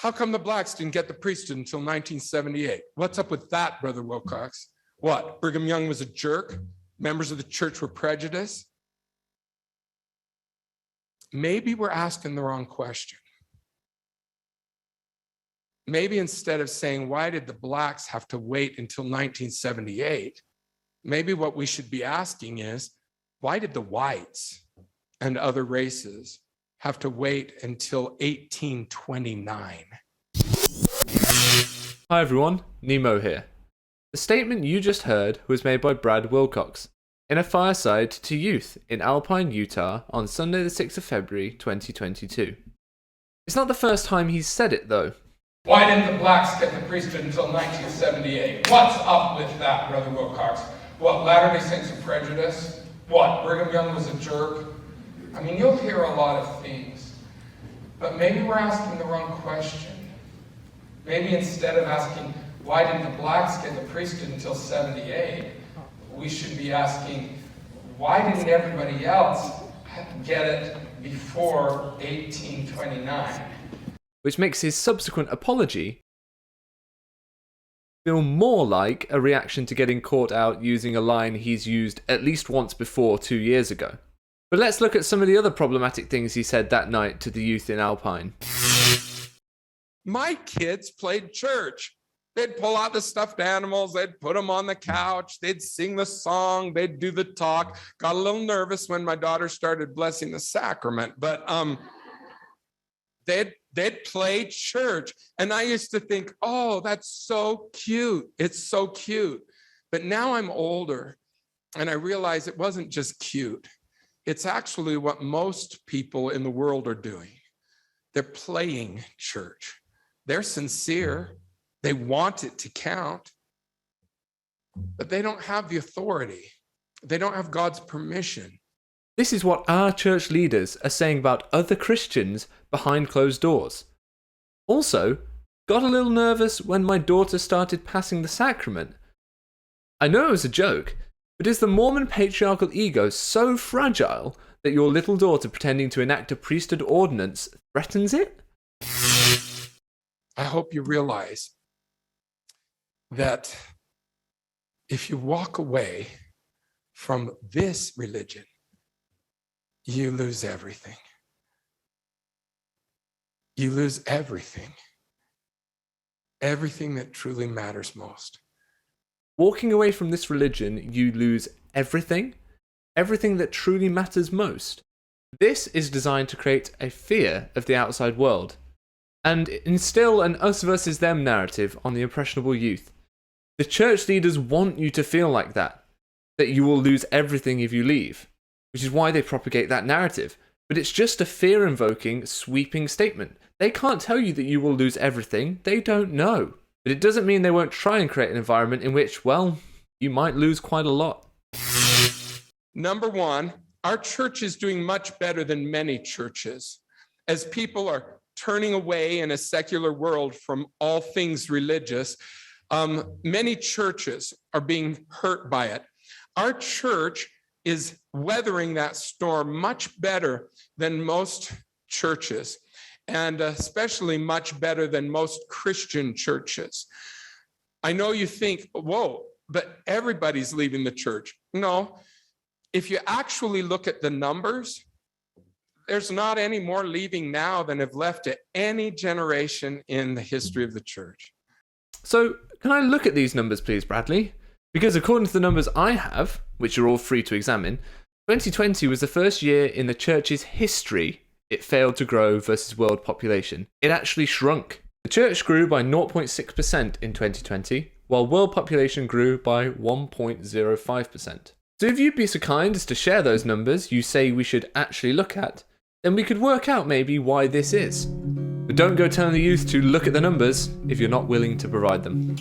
How come the blacks didn't get the priesthood until 1978? What's up with that, Brother Wilcox? What, Brigham Young was a jerk? Members of the church were prejudiced? Maybe we're asking the wrong question. Maybe instead of saying, why did the blacks have to wait until 1978? Maybe what we should be asking is, why did the whites and other races have to wait until 1829? Hi everyone, Nemo here. The statement you just heard was made by Brad Wilcox in a fireside to youth in Alpine, Utah on Sunday the 6th of February 2022. It's not the first time he's said it though. Why didn't the blacks get the priesthood until 1978? What's up with that, Brother Wilcox? What, Latter-day Saints are prejudiced? What, Brigham Young was a jerk? I mean, you'll hear a lot of things, but maybe we're asking the wrong question. Maybe instead of asking, why didn't the blacks get the priesthood until 78? We should be asking, why didn't everybody else get it before 1829? Which makes his subsequent apology feel more like a reaction to getting caught out using a line he's used at least once before 2 years ago. But let's look at some of the other problematic things he said that night to the youth in Alpine. My kids played church. They'd pull out the stuffed animals, they'd put them on the couch, they'd sing the song, they'd do the talk. Got a little nervous when my daughter started blessing the sacrament, but they'd play church. And I used to think, oh, that's so cute. It's so cute. But now I'm older and I realize it wasn't just cute. It's actually what most people in the world are doing. They're playing church. They're sincere. They want it to count, but they don't have the authority. They don't have God's permission. This is what our church leaders are saying about other Christians behind closed doors. Also, got a little nervous when my daughter started passing the sacrament. I know it was a joke, but is the Mormon patriarchal ego so fragile that your little daughter pretending to enact a priesthood ordinance threatens it? I hope you realize that if you walk away from this religion, you lose everything. You lose everything. Everything that truly matters most. Walking away from this religion, you lose everything? Everything that truly matters most? This is designed to create a fear of the outside world and instill an us versus them narrative on the impressionable youth. The church leaders want you to feel like that you will lose everything if you leave, which is why they propagate that narrative. But it's just a fear-invoking, sweeping statement. They can't tell you that you will lose everything. They don't know. But it doesn't mean they won't try and create an environment in which, well, you might lose quite a lot. Number one, our church is doing much better than many churches. As people are turning away in a secular world from all things religious, many churches are being hurt by it. Our church is weathering that storm much better than most churches, and especially much better than most Christian churches. I know you think, whoa, but everybody's leaving the church. No, if you actually look at the numbers, there's not any more leaving now than have left at any generation in the history of the church. So, can I look at these numbers, please, Bradley? Because according to the numbers I have, which are all free to examine, 2020 was the first year in the church's history it failed to grow versus world population. It actually shrunk. The church grew by 0.6% in 2020, while world population grew by 1.05%. So if you'd be so kind as to share those numbers you say we should actually look at, then we could work out maybe why this is. But don't go telling the youth to look at the numbers if you're not willing to provide them.